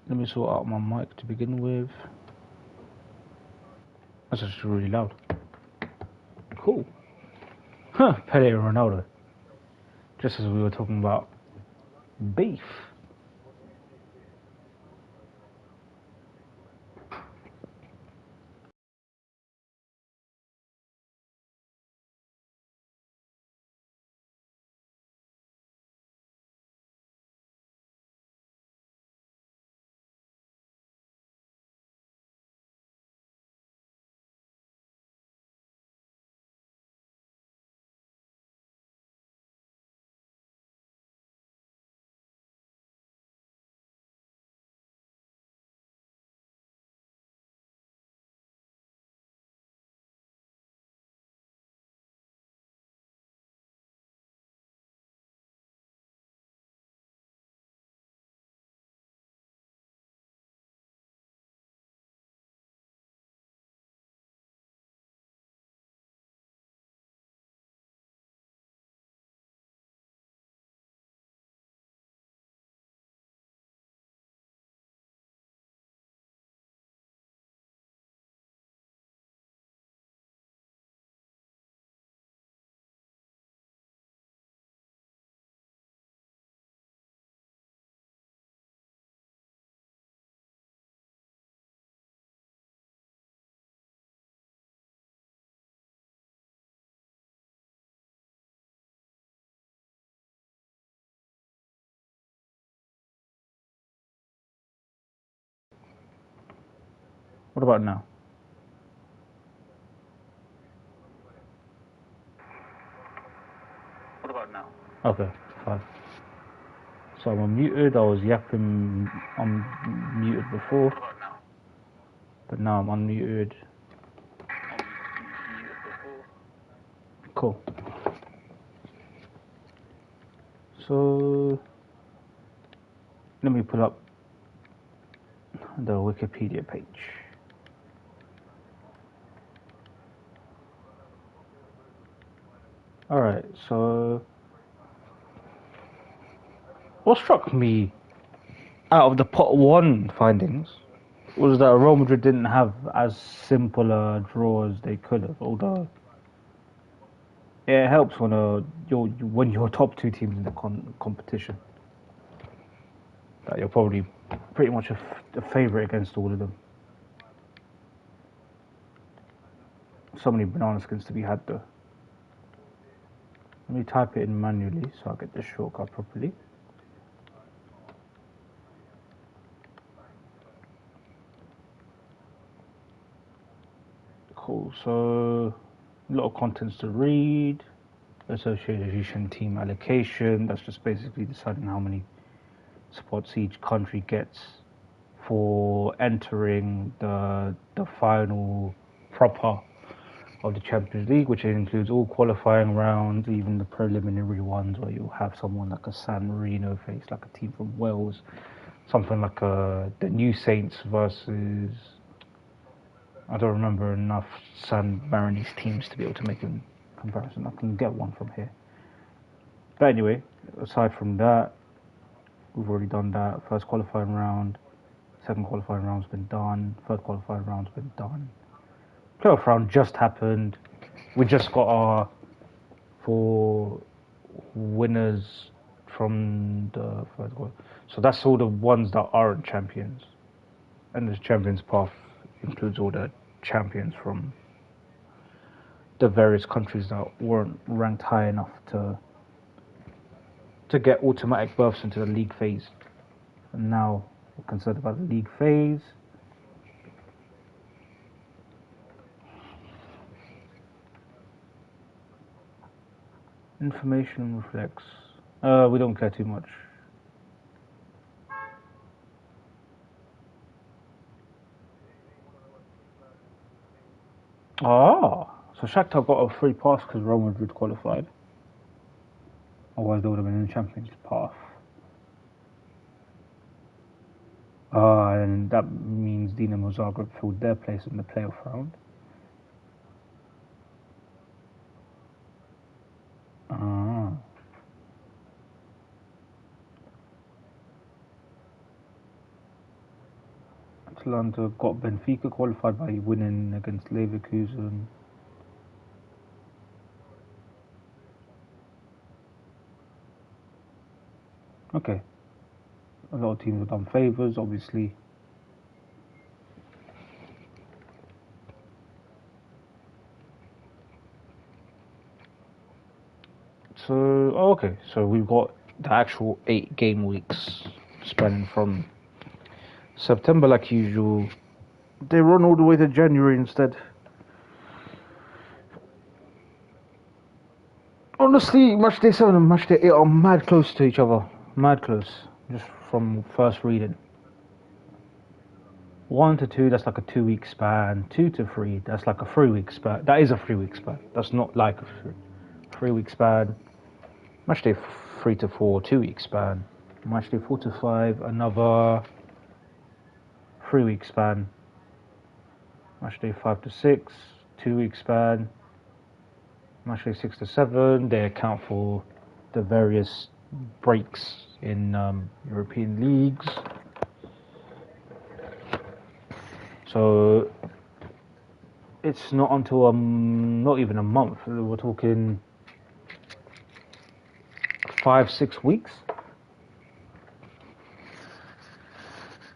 Let me sort out my mic to begin with. That's actually really loud. Cool. Huh, Pele and Ronaldo. Just as we were talking about beef. What about now? Okay, fine. So I'm unmuted. I was yapping. I'm muted before, but now I'm unmuted. Cool. So let me pull up the Wikipedia page. Alright, so what struck me out of the pot one findings was that Real Madrid didn't have as simple a draw as they could have, although it helps when you're top two teams in the competition. That you're probably pretty much a favourite against all of them. So many banana skins to be had though. Let me type it in manually so I get the shortcut properly. Cool, so a lot of contents to read. Association team allocation, that's just basically deciding how many spots each country gets for entering the final proper of the Champions League, which includes all qualifying rounds, even the preliminary ones where you'll have someone like a San Marino face like a team from Wales, something like the New Saints versus, I don't remember enough San Marinese teams to be able to make a comparison. I can get one from here. But anyway, aside from that, we've already done that. First qualifying round, second qualifying round's been done, third qualifying round's been done. Playoff round just happened. We just got our 4 winners from the third quarter. So that's all the ones that aren't champions. And the champions path includes all the champions from the various countries that weren't ranked high enough to get automatic berths into the league phase. And now we're concerned about the league phase. Information reflects. We don't care too much. Ah, so Shakhtar got a free pass because Real Madrid qualified. Otherwise, they would have been in the Champions path. And that means Dinamo Zagreb filled their place in the playoff round. Atalanta got Benfica qualified by winning against Leverkusen. Okay. A lot of teams have done favours, obviously. So, okay. So we've got the actual 8 game weeks spanning from September, like usual. They run all the way to January instead. Honestly, match day 7 and match day 8 are mad close to each other. Mad close. Just from first reading. 1 to 2, that's like a 2-week span. 2 to 3, that's like a 3-week span. That is a 3-week span. That's not like a 3-week span. Match day 3 to 4, 2-week span. Match day 4 to 5, another 3-week span. Match day 5 to 6, 2-week span. Match day 6 to 7, they account for the various breaks in European leagues. So it's not until not even a month. We're talking 5-6 weeks.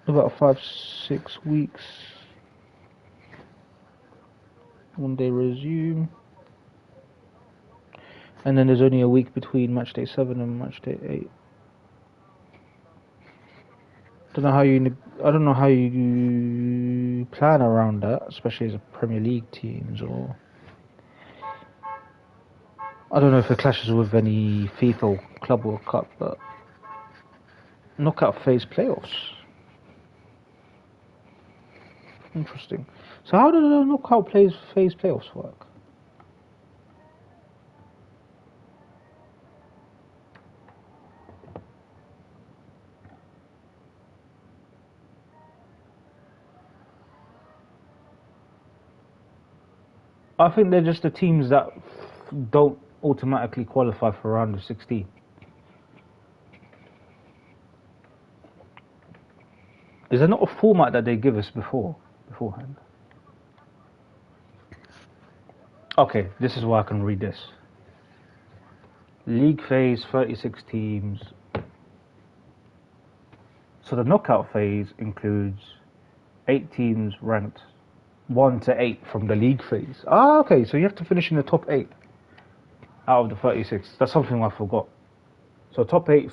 About 5-6 weeks. When they resume. And then there's only a week between match day 7 and match day 8. I don't know how you plan around that, especially as a Premier League teams, or I don't know if it clashes with any FIFA or Club World Cup, but knockout phase playoffs. Interesting. So how do the knockout phase playoffs work? I think they're just the teams that don't automatically qualify for round of 16. Is there not a format that they give us beforehand? Okay, this is why I can read this. League phase, 36 teams. So the knockout phase includes 8 teams ranked 1 to 8 from the league phase. Okay, so you have to finish in the top 8 out of the 36. That's something I forgot. So top 8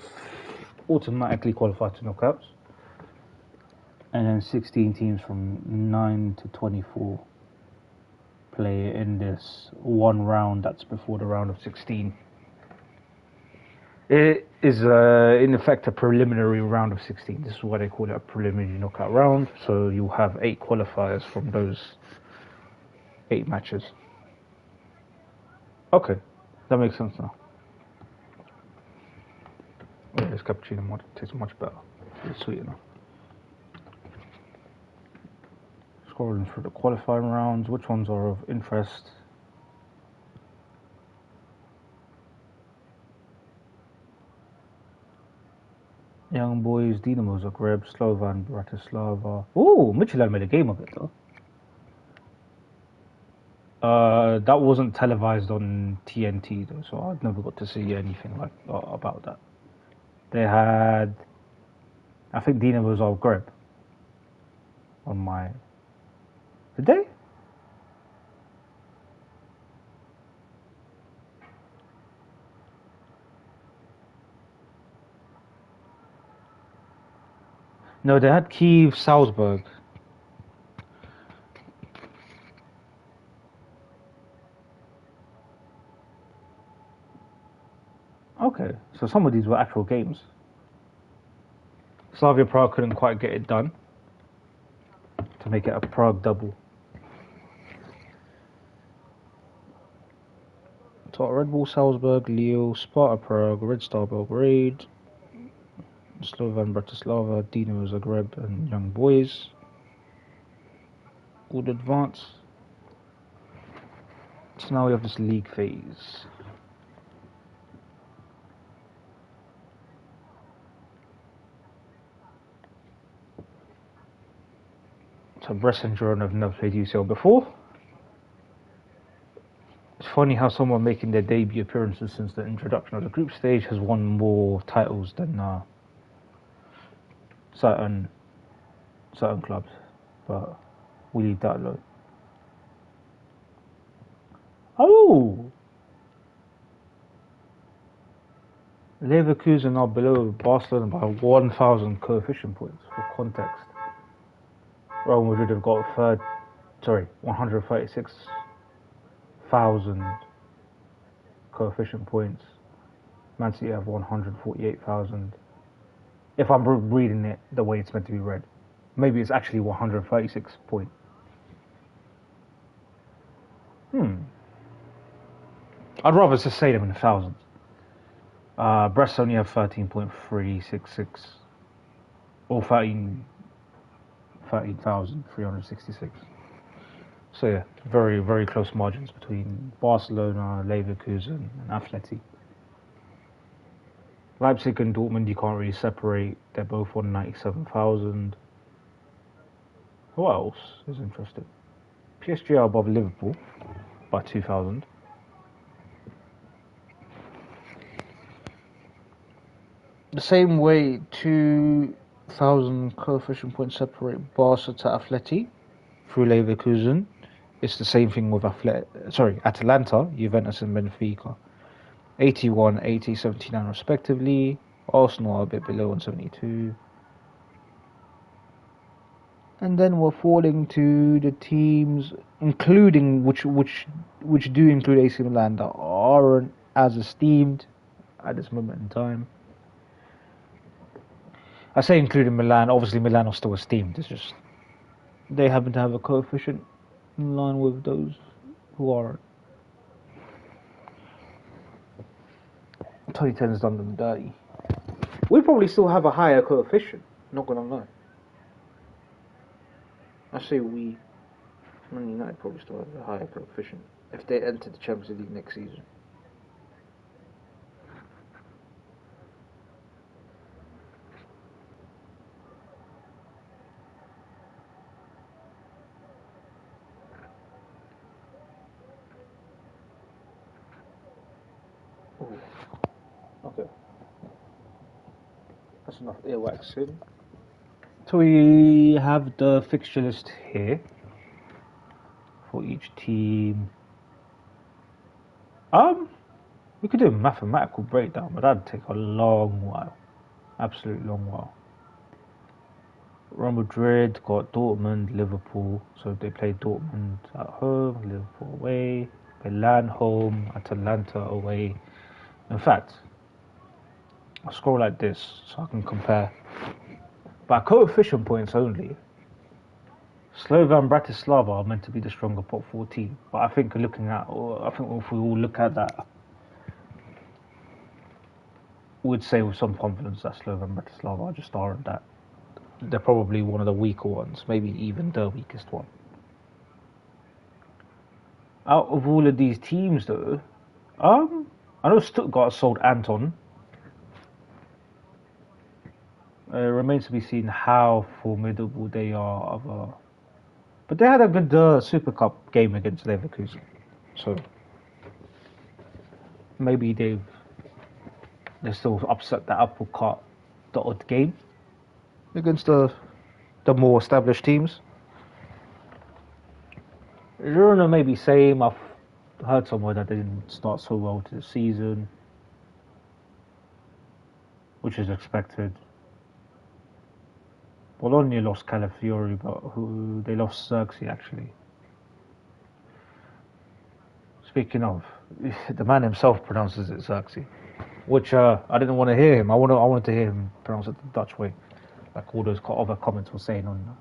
automatically qualify to knockouts. And then 16 teams from 9 to 24 play in this one round that's before the round of 16. It is in effect a preliminary round of 16. This is why they call it a preliminary knockout round. So you have 8 qualifiers from those 8 matches. Okay, that makes sense now. Oh, this cappuccino tastes much better. It's sweet enough. Scrolling through the qualifying rounds, which ones are of interest? Young Boys, Dinamo Zagreb, Slovan Bratislava. Oh, Midtjylland made a game of it though. That wasn't televised on TNT though, so I never got to see anything like about that. They had, I think Dinamo Zagreb on my. Did they? No, they had Kiev Salzburg. Okay, so some of these were actual games. Slavia Prague couldn't quite get it done to make it a Prague double. So Red Bull Salzburg, Lille, Sparta Prague, Red Star Belgrade, Slovan Bratislava, Dinamo Zagreb, and Young Boys would advance. So now we have this league phase. So Brest and Girona have never played UCL before. It's funny how someone making their debut appearances since the introduction of the group stage has won more titles than certain clubs, but we leave that alone. Oh! Leverkusen are below Barcelona by 1,000 coefficient points. For context, Real Madrid have got 136,000 coefficient points. Man City have 148,000. If I'm reading it the way it's meant to be read, maybe it's actually 136 points. I'd rather just say them in the thousands. Brest only have 13.366 or 13,366. So yeah, very, very close margins between Barcelona, Leverkusen and Atleti. Leipzig and Dortmund you can't really separate. They're both on 97,000. Who else is interested? PSG are above Liverpool by 2,000. The same way 2,000 coefficient points separate Barca to Atleti through Leverkusen. It's the same thing with Atalanta, Juventus and Benfica. 81, 80, 79 respectively. Arsenal are a bit below on 72. And then we're falling to the teams, including which do include AC Milan, that aren't as esteemed at this moment in time. I say including Milan. Obviously, Milan are still esteemed. It's just they happen to have a coefficient in line with those who aren't. 2010 has done them dirty. We probably still have a higher coefficient. Not gonna lie. I say we. Man United probably still have a higher coefficient if they enter the Champions League next season. Ooh. Okay. That's enough earwax in. So we have the fixture list here for each team. We could do a mathematical breakdown, but that'd take a long while. Absolutely long while. Real Madrid got Dortmund, Liverpool, so they play Dortmund at home, Liverpool away, Milan home, Atalanta away. In fact, I'll scroll like this so I can compare. By coefficient points only, Slovan Bratislava are meant to be the stronger top 14, but I think if we all look at that, we'd say with some confidence that Slovan Bratislava just aren't that. They're probably one of the weaker ones, maybe even the weakest one. Out of all of these teams, though, I know Stuttgart sold Anton. It remains to be seen how formidable they are. But they had a good Super Cup game against Leverkusen, so maybe they still upset the apple cart the odd game against the more established teams. Girona maybe same. I've heard somewhere that they didn't start so well to the season, which is expected. Bologna lost Calafiori, but they lost Xerxes actually. Speaking of, the man himself pronounces it Xerxes, which I didn't want to hear him. I wanted to hear him pronounce it the Dutch way, like all those other comments were saying on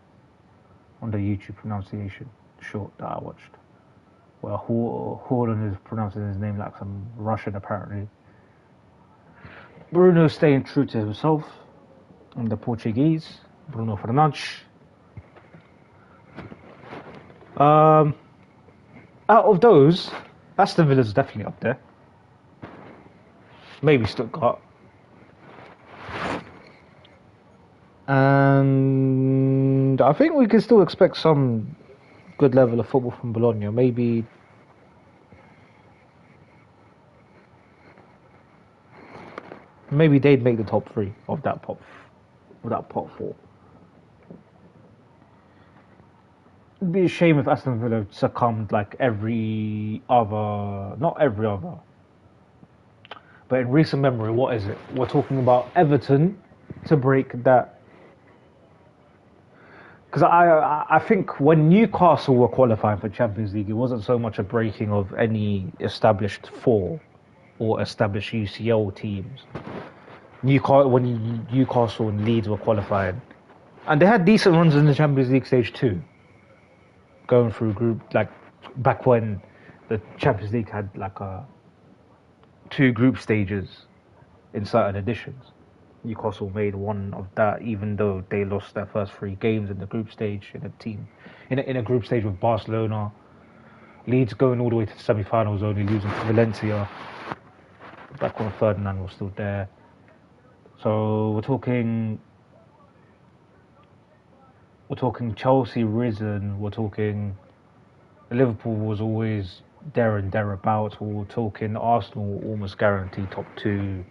the YouTube pronunciation short that I watched. Well, Haaland is pronouncing his name like some Russian apparently. Bruno staying true to himself and the Portuguese. Bruno Fernandes. Out of those, Aston Villa's definitely up there. Maybe Stuttgart. And I think we can still expect some good level of football from Bologna. Maybe they'd make the top three of that pot four. It'd be a shame if Aston Villa succumbed like not every other, but in recent memory, what is it? We're talking about Everton to break that. Because I think when Newcastle were qualifying for Champions League, it wasn't so much a breaking of any established four or established UCL teams. When Newcastle and Leeds were qualifying, and they had decent runs in the Champions League stage too, going through group, like back when the Champions League had like two group stages in certain editions. Newcastle made one of that, even though they lost their first three games in the group stage in a group stage with Barcelona. Leeds going all the way to the semi-finals, only losing to Valencia back when Ferdinand was still there. So we're talking Chelsea risen. We're talking Liverpool was always there and thereabouts. We're talking Arsenal almost guaranteed top two.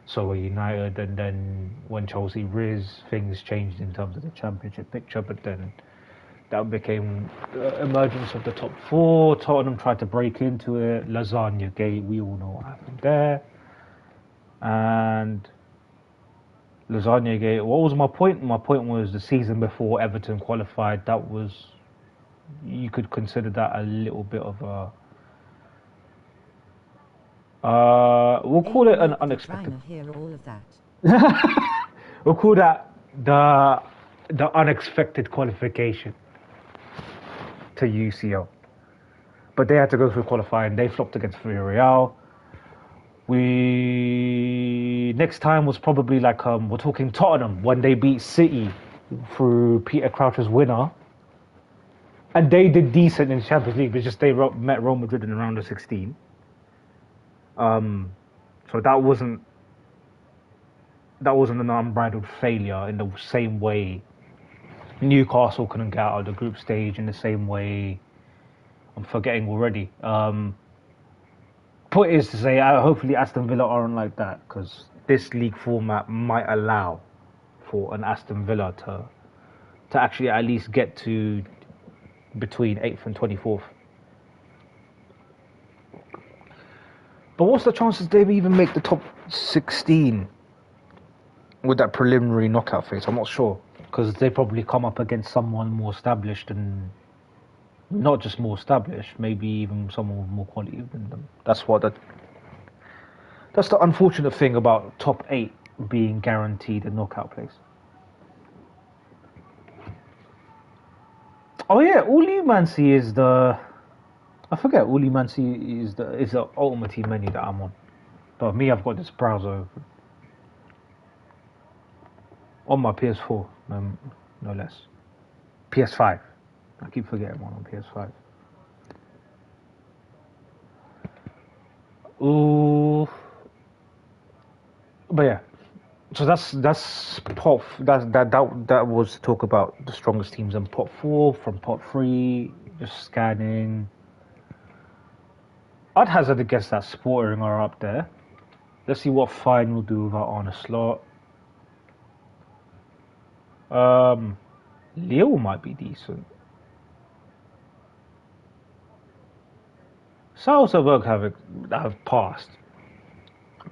So were United, and then when Chelsea riz, things changed in terms of the championship picture. But then that became the emergence of the top four. Tottenham tried to break into it. Lasagna Gate, we all know what happened there. And Lasagna Gate. What was my point? My point was the season before Everton qualified. You could consider that a little bit of a. We'll call it an unexpected. Hear all of that. We'll call that the unexpected qualification to UCL. But they had to go through qualifying. They flopped against Villarreal. Next time was probably like we're talking Tottenham when they beat City through Peter Crouch's winner, and they did decent in the Champions League. But just they met Real Madrid in the round of 16. So that wasn't an unbridled failure in the same way Newcastle couldn't get out of the group stage, in the same way I'm forgetting already. Point is to say, hopefully Aston Villa aren't like that, because this league format might allow for an Aston Villa to actually at least get to between 8th and 24th. But what's the chances they even make the top 16 with that preliminary knockout phase? I'm not sure, because they probably come up against someone more established, and not just more established, maybe even someone with more quality than them. That's the unfortunate thing about top 8 being guaranteed a knockout place. Oh yeah, all you man see is I forget. All you man see is the Ultimate Team menu that I'm on. But me, I've got this browser open on my PS4, no less. PS5. I keep forgetting one on PS5. Ooh, but yeah. So that's pot. That was to talk about the strongest teams in pot 4. From pot 3, just scanning. I'd hazard a guess that Sporting are up there. Let's see what Fine will do without Arne Slot. Lille might be decent. Salzburg have passed,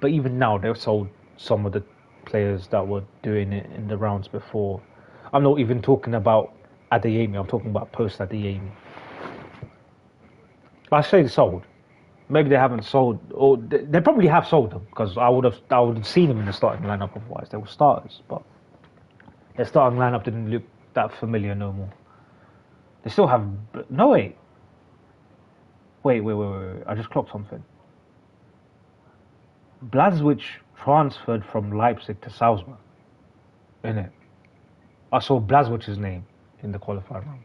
but even now they've sold some of the players that were doing it in the rounds before. I'm not even talking about Adeyemi. I'm talking about post Adeyemi. I say sold. Maybe they haven't sold, or they probably have sold them, because I would have seen them in the starting lineup. Otherwise, they were starters, but their starting lineup didn't look that familiar no more. They still have no wait. I just clocked something. Blazwich transferred from Leipzig to Salzburg. Innit? I saw Blazwich's name in the qualifying round.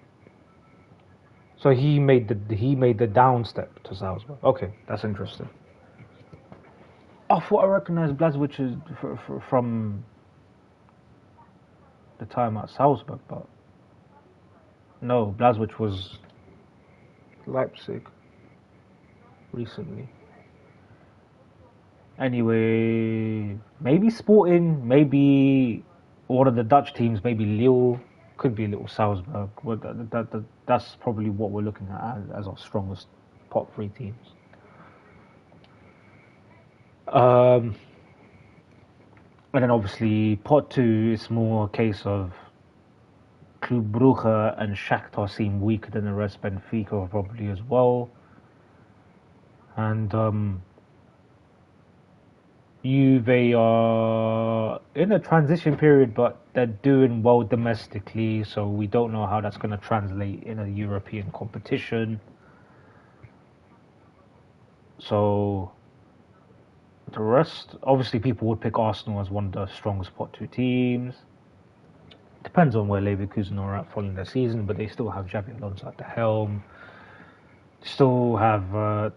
So he made the down step to Salzburg. Okay, that's interesting. I thought I recognized Blazwich from the time at Salzburg, but no, Blazwich was Leipzig recently. Anyway, maybe Sporting, maybe one of the Dutch teams, maybe Lille, could be a little Salzburg. Well, that's probably what we're looking at as our strongest pot three teams. And then obviously pot two is more a case of Club Brugge and Shakhtar seem weaker than the rest. Benfica probably as well. And Juve are in a transition period, but they're doing well domestically, so we don't know how that's going to translate in a European competition. So the rest, obviously, people would pick Arsenal as one of the strongest pot two teams. Depends on where Leverkusen are at following their season, but they still have Xabi Alonso at the helm. Still have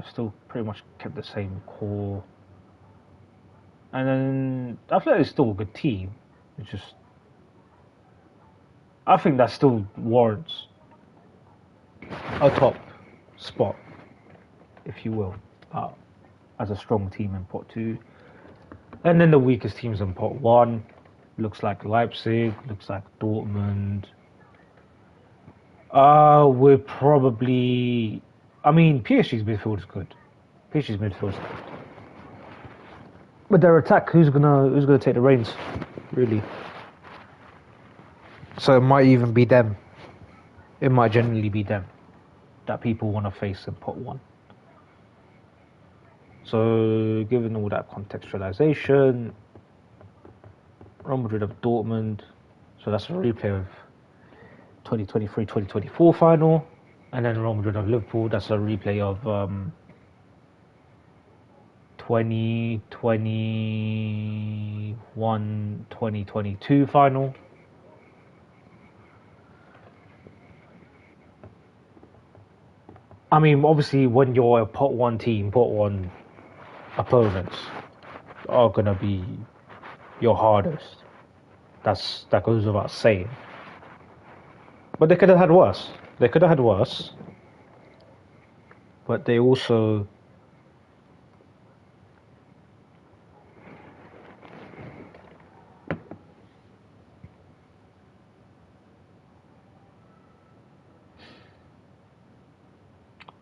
still pretty much kept the same core. And then I feel like it's still a good team. It's just, I think that still warrants a top spot, if you will, as a strong team in pot two. And then the weakest teams in pot one looks like Leipzig, looks like Dortmund. We're probably, PSG's midfield is good. PSG's midfield is good. But their attack, who's gonna take the reins, really? So it might even be them. It might genuinely be them that people want to face in pot one. So given all that contextualization, Real Madrid of Dortmund, so that's a replay of 2023-2024 final, and then Real Madrid of Liverpool, that's a replay of 2021-2022 final. Obviously, when you're a pot one team, pot one opponents are gonna be your hardest. That goes without saying. But they could have had worse. But they also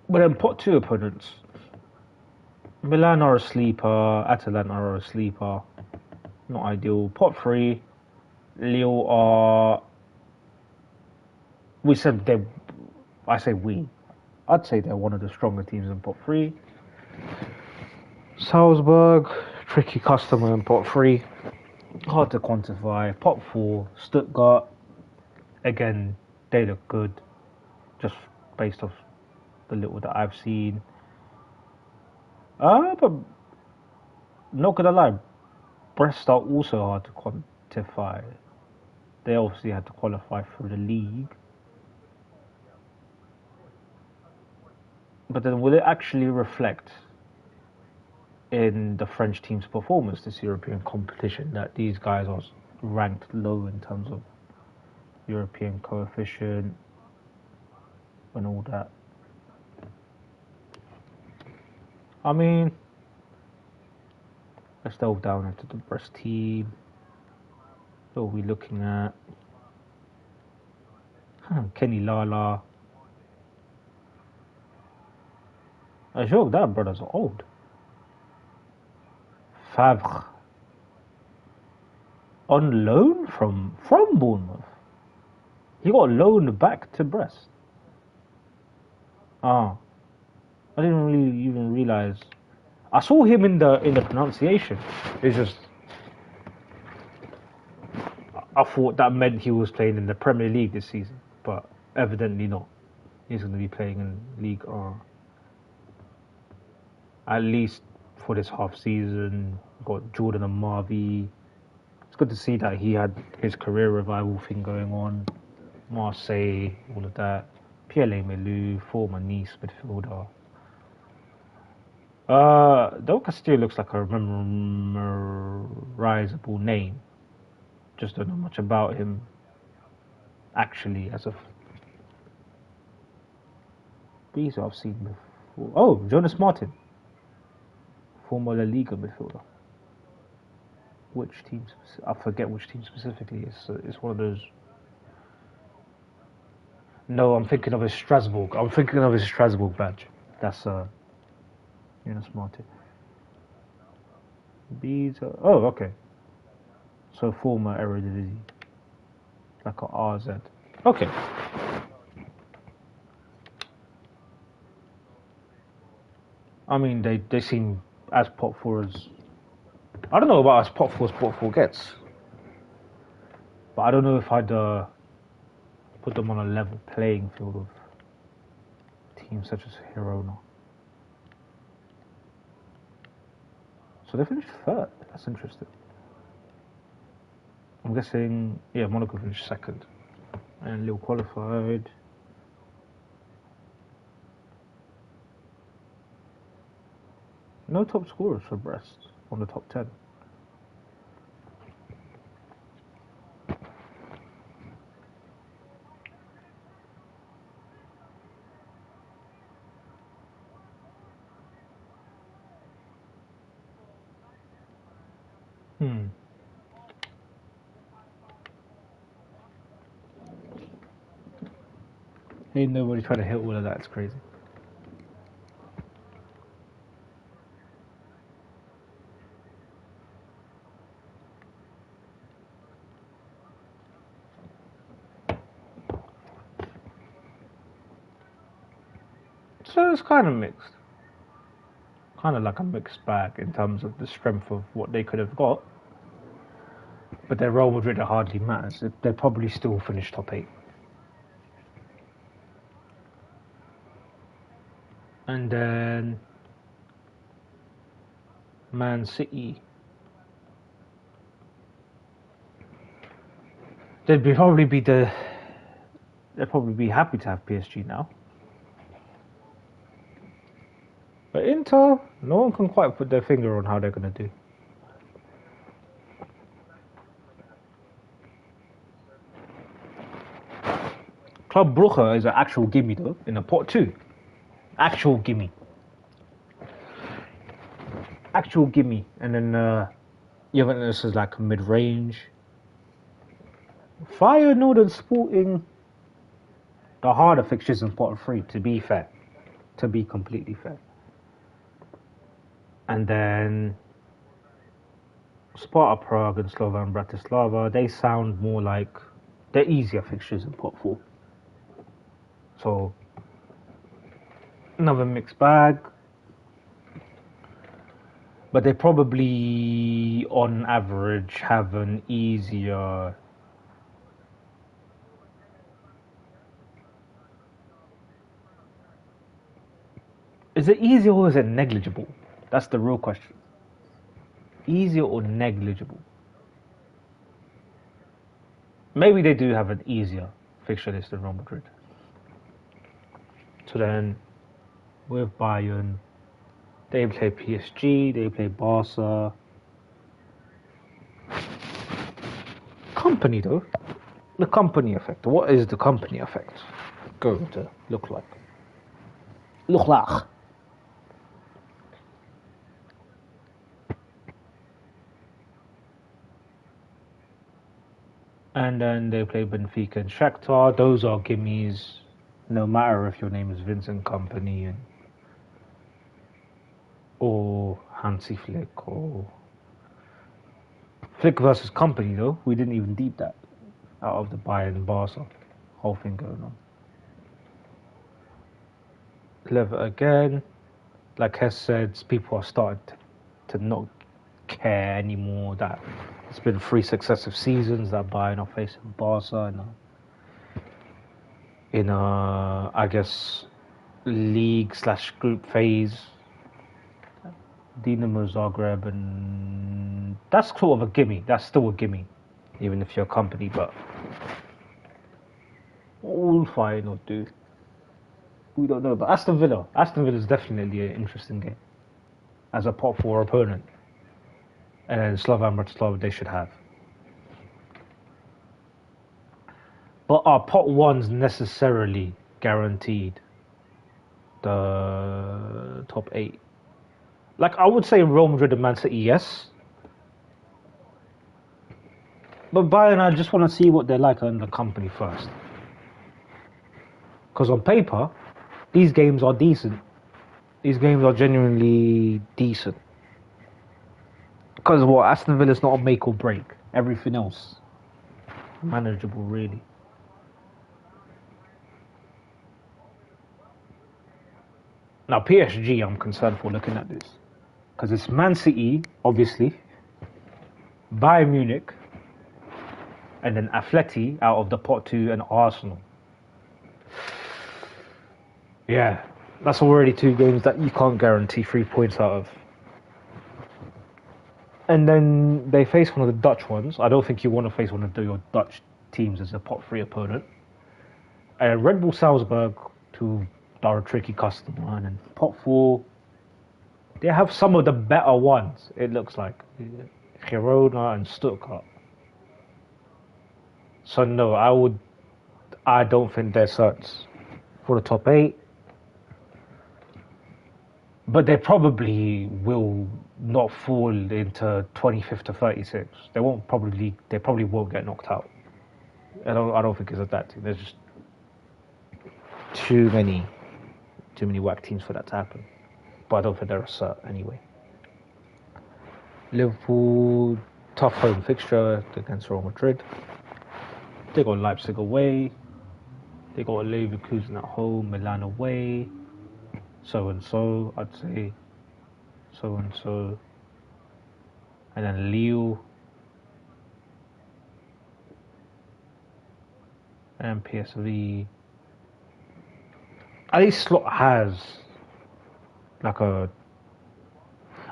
then pot two opponents. Milan are a sleeper, Atalanta are a sleeper. Not ideal. Pot three, Lille are, I'd say they're one of the stronger teams in pot three. Salzburg, tricky customer in pot three. Hard to quantify. Pot four, Stuttgart. Again, they look good, just based off the little that I've seen. But not gonna lie, Brest are also hard to quantify. They obviously had to qualify for the league. But then will it actually reflect in the French team's performance this European competition that these guys are ranked low in terms of European coefficient and all that? Let's delve down into the Brest team. What are we looking at? Kenny Lala. I sure that brothers are old. Favre. On loan from Bournemouth. He got loaned back to Brest. I didn't really even realize. I saw him in the pronunciation. It's just, I thought that meant he was playing in the Premier League this season, but evidently not. He's going to be playing in League R. At least for this half season. Got Jordan and Marvy. It's good to see that he had his career revival thing going on. Marseille, all of that. Pierre-Emerick Melu, former Nice midfielder. Del Castillo looks like a memorizable name. Just don't know much about him, actually, as of these I've seen before. Oh, Jonas Martin, former La Liga midfielder. Which team? I forget which team specifically. It's one of those. No, I'm thinking of his Strasbourg. I'm thinking of his Strasbourg badge. That's Jonas Martin. Oh, okay. So former Eredivisie, like a RZ. Okay. I mean, they seem as pot for as. I don't know about as pot for as pot for gets, but I don't know if I'd put them on a level playing field of teams such as Girona. So they finished third. That's interesting. I'm guessing, yeah, Monaco finished second, and Lille qualified. No top scorers for Brest on the top 10. Ain't nobody trying to hit all of that. It's crazy. So it's kind of mixed. Kind of like a mixed bag in terms of the strength of what they could have got. But their Real Madrid hardly matters. They'll probably still finish top 8. And then Man City. They'd probably be happy to have PSG now. But Inter, no one can quite put their finger on how they're going to do. Club Brugge is an actual gimme though, in a pot 2. Actual gimme. Actual gimme. And then Juventus is like mid-range. Feyenoord and Sporting, the harder fixtures in pot 3, to be fair. To be completely fair. And then Sparta Prague and Slovan Bratislava, they sound more like they're easier fixtures in pot 4. So another mixed bag. But they probably on average have an easier Is it easier or is it negligible? That's the real question. Easier or negligible? Maybe they do have an easier fixture list than Real Madrid. So then, with Bayern, they play PSG, they play Barca. Company though, the company effect. What is the company effect going to look like? Look like. And then they play Benfica and Shakhtar. Those are gimmies, no matter if your name is Vincent Kompany or Hansi Flick or Flick versus Kompany. Though we didn't even deep that out of the Bayern and Barca whole thing going on. Lever again, like Hess said, people are starting to not care anymore that it's been 3 successive seasons that Bayern are facing Barca in a I guess league/group phase. Dinamo Zagreb, and that's sort of a gimme. That's still a gimme, even if you're a company. But all fine or do. We don't know. But Aston Villa is definitely an interesting game. as a pot 4 opponent. And then Slovan Bratislava they should have. But are pot 1s necessarily guaranteed the top 8? Like, I would say Real Madrid and Man City, yes. But Bayern, I just want to see what they're like in the company first. Because on paper, these games are decent. These games are genuinely decent. Because what, Aston Villa's not a make or break. Everything else, manageable, really. Now, PSG, I'm concerned for looking at this. Because it's Man City, obviously, Bayern Munich, and then Atleti out of the pot 2 and Arsenal. Yeah, that's already 2 games that you can't guarantee 3 points out of. And then they face one of the Dutch ones. I don't think you want to face one of your Dutch teams as a pot 3 opponent. And Red Bull Salzburg, who are a tricky customer. And then pot 4, they have some of the better ones, it looks like. Girona and Stuttgart. So no, I don't think they're certs for the top 8. But they probably will not fall into 25th to 36. They probably won't get knocked out. I don't think it's a that team. There's just too many whack teams for that to happen. But I don't think they're a cert anyway. Liverpool, tough home fixture against Real Madrid. They got Leipzig away. They got Leverkusen at home, Milan away. So and so, I'd say. So and so. And then Lille. And PSV. At least Slot has like a...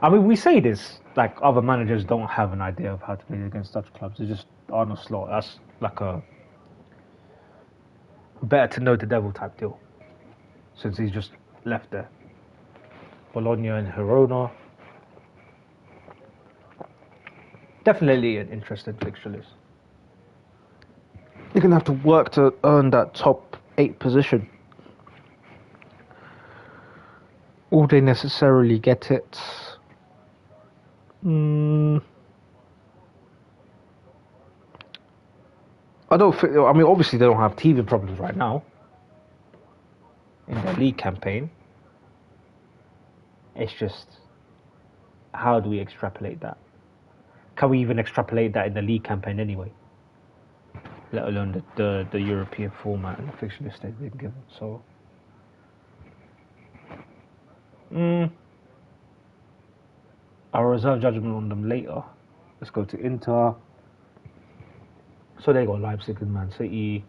I mean, we say this, like other managers don't have an idea of how to play against Dutch clubs. They just Arne Slot. That's like a better to know the devil type deal. Since he's just left there. Bologna and Girona. Definitely an interesting fixture list. You're going to have to work to earn that top 8 position. Will they necessarily get it? I don't think... I mean, obviously they don't have TV problems right now. In their league campaign. It's just... How do we extrapolate that? Can we even extrapolate that in the league campaign anyway? Let alone the European format and the fixture list they've been given. So... I'll reserve judgment on them later. Let's go to Inter. So they got Leipzig and Man City.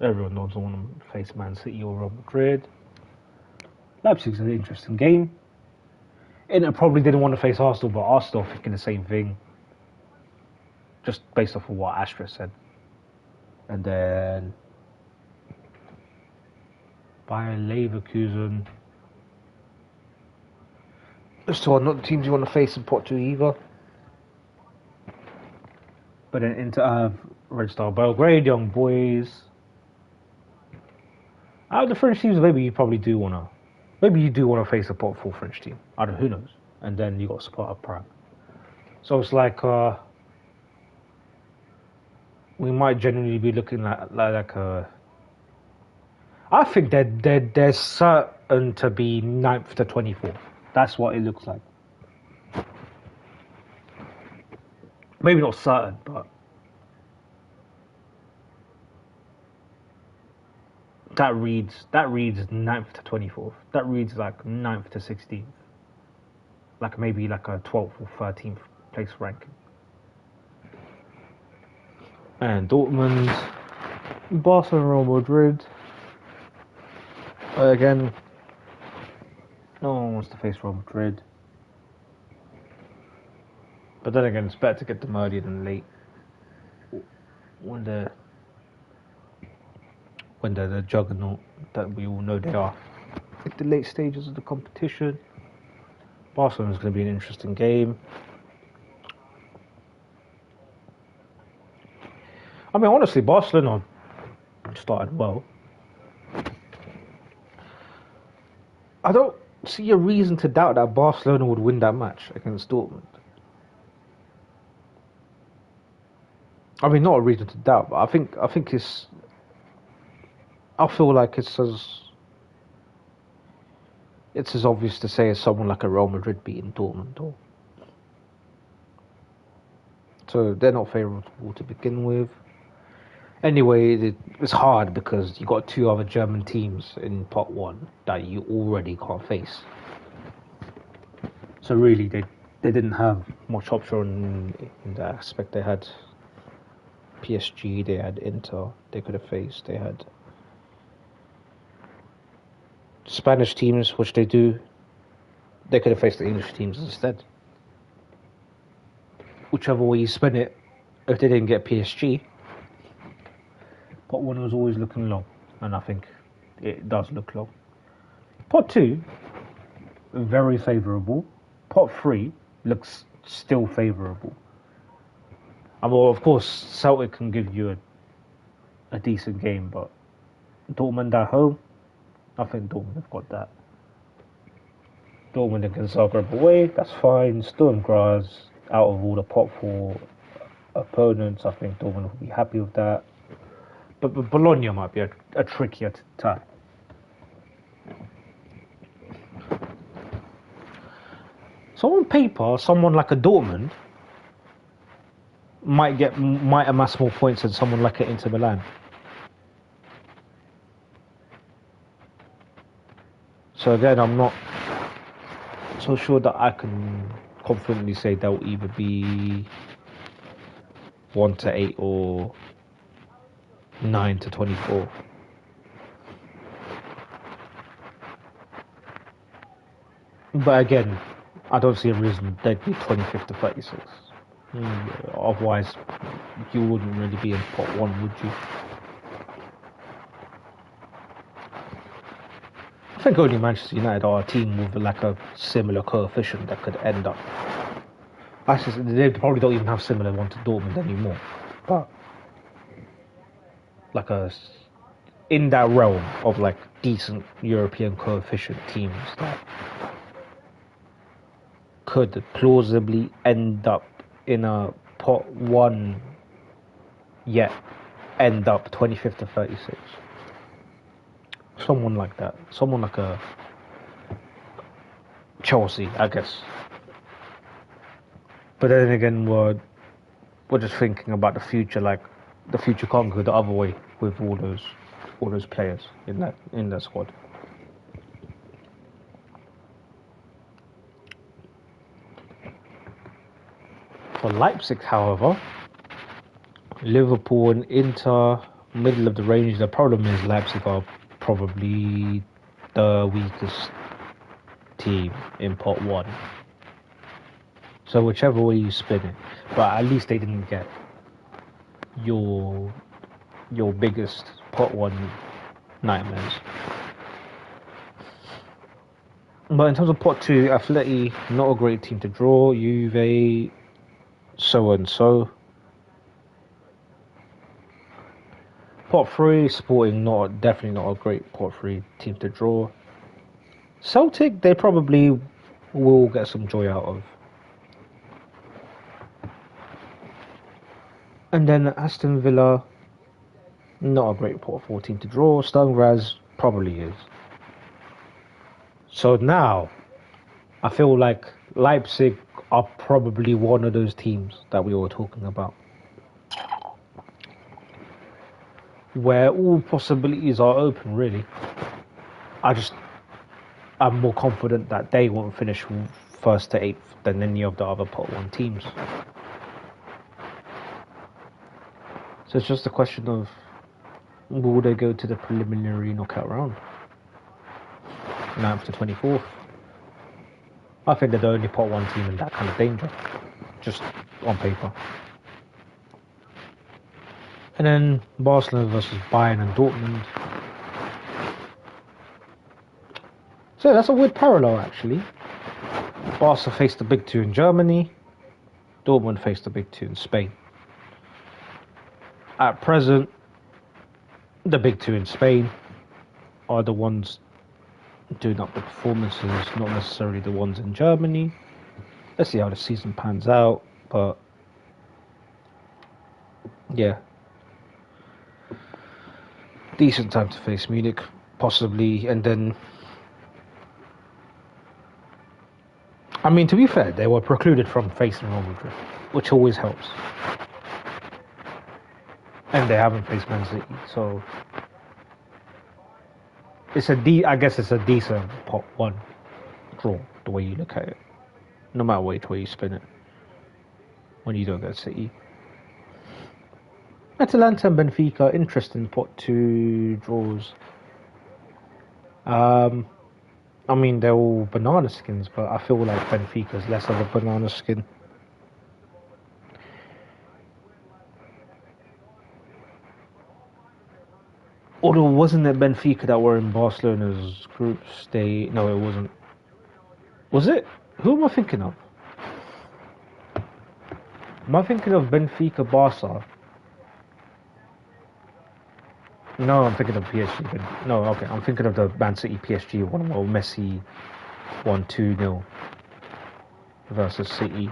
Everyone knows they want to face Man City or Real Madrid. Leipzig's an interesting game. Inter probably didn't want to face Arsenal, but Arsenal thinking the same thing. Just based off of what Astra said. And then Bayern Leverkusen. So not the teams you want to face in pot 2 either. But then Inter have Red Star Belgrade, Young Boys. Out of the French teams, maybe you do want to face a pot 4 French team. I don't know, who knows. And then you got Sparta Prague. So it's like we might genuinely be looking at like a... I think they're certain to be 9th to 24th. That's what it looks like. Maybe not certain, but that reads 9th to 24th. That reads like 9th to 16th. Like maybe like a 12th or 13th place ranking. And Dortmund, Barcelona, Real Madrid. Again, no one wants to face Real Madrid. But then again, it's better to get them early than late. When they're the juggernaut that we all know they are. At the late stages of the competition. Barcelona's going to be an interesting game. I mean, honestly, Barcelona started well. I don't see a reason to doubt that Barcelona would win that match against Dortmund. I mean, not a reason to doubt, but I think it's. I feel like it's as obvious to say as someone like a Real Madrid beating Dortmund, or so they're not favourable to begin with. Anyway, it's hard because you got two other German teams in pot one that you already can't face. So really, they didn't have much option in that aspect. They had PSG, they had Inter, they could have faced. They had Spanish teams, which they do. They could have faced the English teams instead. Whichever way you spin it, if they didn't get PSG, pot one was always looking low, and I think it does look low. Pot two, very favourable. Pot three looks still favourable. Well, of course, Celtic can give you a decent game, but Dortmund at home, I think Dortmund have got that. Dortmund against Zagreb away, that's fine. Sturm Graz, out of all the pot four opponents, I think Dortmund will be happy with that. But Bologna might be a trickier tie. So on paper, someone like a Dortmund might amass more points than someone like an Inter Milan. So again, I'm not so sure that I can confidently say they'll either be 1-8 or 9-24. But again, I don't see a reason they'd be 25-36. Otherwise, you wouldn't really be in pot one, would you? I think only Manchester United are a team with like a similar coefficient that could end up. Actually, they probably don't even have similar one to Dortmund anymore. But like in that realm of like decent European coefficient teams that could plausibly end up in a pot one, yet end up 25-36. Someone like that. Someone like a Chelsea, I guess. But then again, we're just thinking about the future. Like the future can't go the other way with all those players in that squad. For Leipzig, however, Liverpool and Inter, middle of the range. The problem is Leipzig are probably the weakest team in pot one. So whichever way you spin it, but at least they didn't get your biggest pot one nightmares. But in terms of pot two, Atleti, not a great team to draw. Juve, so and so. Pot three, Sporting, definitely not a great pot three team to draw. Celtic, they probably will get some joy out of. And then Aston Villa, not a great pot four team to draw. Sturm Graz probably is. So now, I feel like Leipzig are probably one of those teams that we were talking about, where all possibilities are open, really. I'm more confident that they won't finish first to eighth than any of the other pot one teams. So it's just a question of, will they go to the preliminary knockout round? 9th to 24th. I think they're the only pot one team in that kind of danger, just on paper. And then Barcelona versus Bayern and Dortmund. So that's a weird parallel, actually. Barca faced the big two in Germany. Dortmund faced the big two in Spain. At present, the big two in Spain are the ones doing up the performances, not necessarily the ones in Germany. Let's see how the season pans out, but yeah, decent time to face Munich, possibly, and then, I mean, to be fair, they were precluded from facing Real Madrid, which always helps, and they haven't faced Man City, so I guess it's a decent pot one draw, the way you look at it, no matter which way you spin it, when you don't get City. Atalanta and Benfica, interesting pot two draws. I mean, they're all banana skins, but I feel like Benfica's less of a banana skin. Although, wasn't it Benfica that were in Barcelona's group stage? No, it wasn't. Was it? Who am I thinking of? Am I thinking of Benfica Barca? No, I'm thinking of PSG. No, okay, I'm thinking of the Man City PSG one where Messi won 2-0 versus City.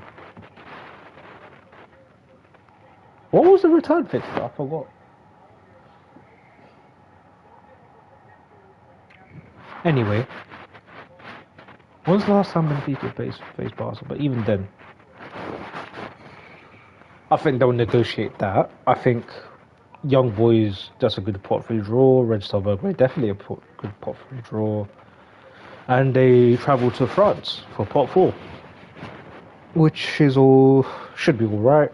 What was the return fixture? I forgot. Anyway, when's the last time Benfica faced Barca? But even then, I think they'll negotiate that. I think Young Boys, that's a good pot free draw. Red Star Belgrade, definitely a good pot free draw. And they travel to France for pot 4, which should be alright.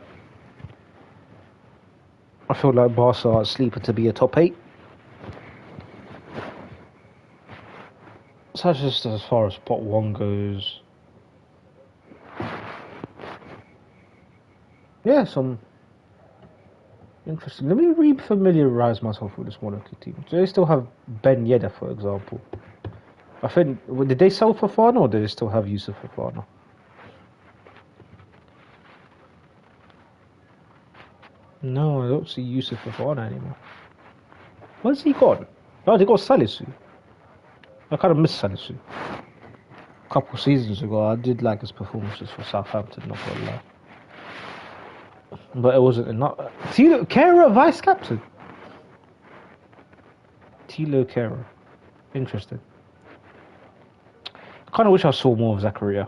I feel like Barca are sleeper to be a top 8. So that's just as far as pot 1 goes. Yeah, some interesting. Let me re-familiarize myself with this Monaco team. Do they still have Ben Yedder, for example? I think, did they sell Fofana or do they still have Yusuf Fofana? No, I don't see Yusuf Fofana anymore. Where's he gone? Oh, they got Salisu. I kind of miss Salisu. A couple seasons ago, I did like his performances for Southampton, not gonna lie. But it wasn't enough. Tilo Kehrer, vice captain. Tilo Kehrer. Interesting. I kind of wish I saw more of Zakaria.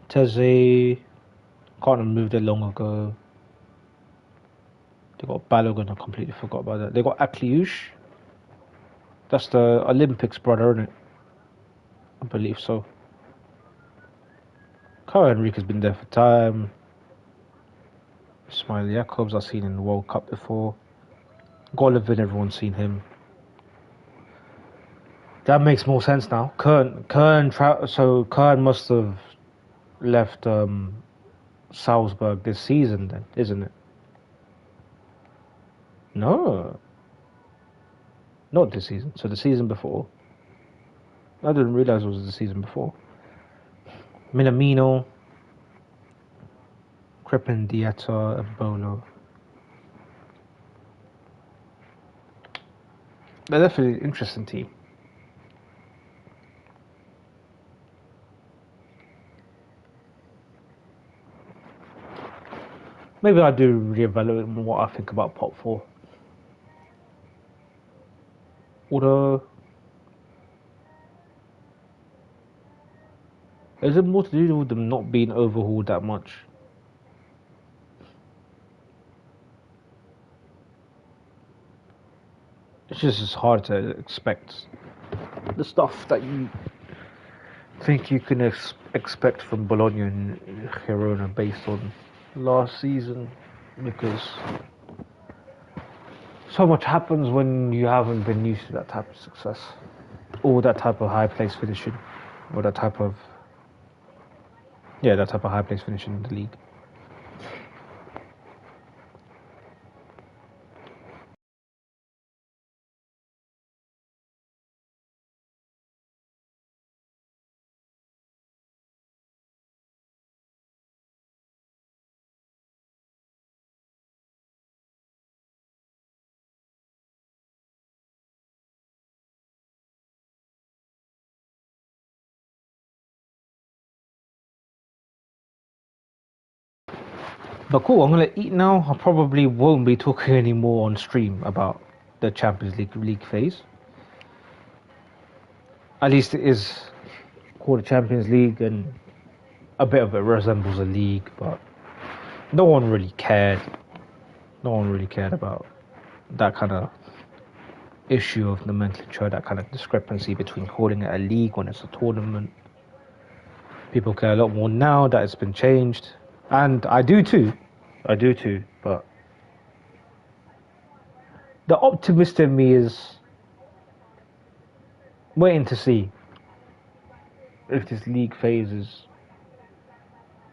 Teze can't have moved it long ago. They got Balogun, I completely forgot about that. They got Akliouche. That's the Olympics brother, isn't it? I believe so. Kyle Henrique has been there for time. Ismail Jakobs, I've seen in the World Cup before. Golovin, everyone's seen him. That makes more sense now. So Kern must have left Salzburg this season then, isn't it? No. Not this season. So the season before. I didn't realize it was the season before. Minamino, Crepin, Dieta, and Bolo. They're definitely an interesting team. Maybe I do reevaluate what I think about pot 4. Although, is it more to do with them not being overhauled that much? It's just hard to expect the stuff that you think you can expect from Bologna and Girona based on last season, because so much happens when you haven't been used to that type of success, or that type of high place finishing, or that type of high place finishing in the league. But cool, I'm gonna eat now. I probably won't be talking anymore on stream about the Champions League phase. At least it is called a Champions League, and a bit of it resembles a league, but no one really cared. No one really cared about that kind of issue of nomenclature, that kind of discrepancy between calling it a league when it's a tournament. People care a lot more now that it's been changed, and I do too, but the optimist in me is waiting to see if this league phase is,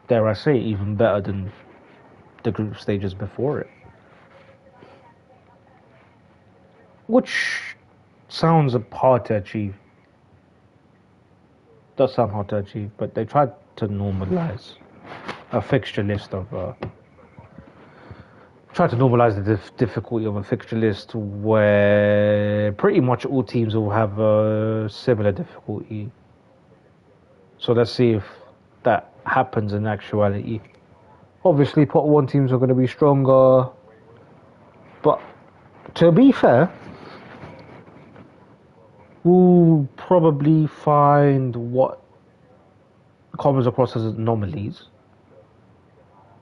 dare I say, even better than the group stages before it. Which sounds hard to achieve. Does sound hard to achieve, but they tried to normalize a fixture list of try to normalize the difficulty of a fixture list where pretty much all teams will have a similar difficulty. So let's see if that happens in actuality. Obviously, pot 1 teams are going to be stronger, but to be fair, we'll probably find what comes across as anomalies.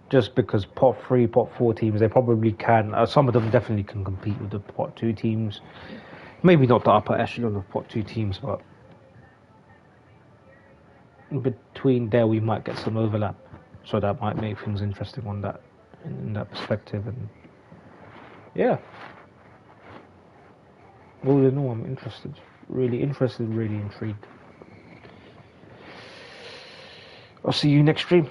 Just because pot 3, pot 4 teams, they probably can. Some of them definitely can compete with the pot 2 teams. Maybe not the upper echelon of pot 2 teams, but in between there we might get some overlap. So that might make things interesting on that, in that perspective. And yeah, all in all, I'm interested, really intrigued. I'll see you next stream.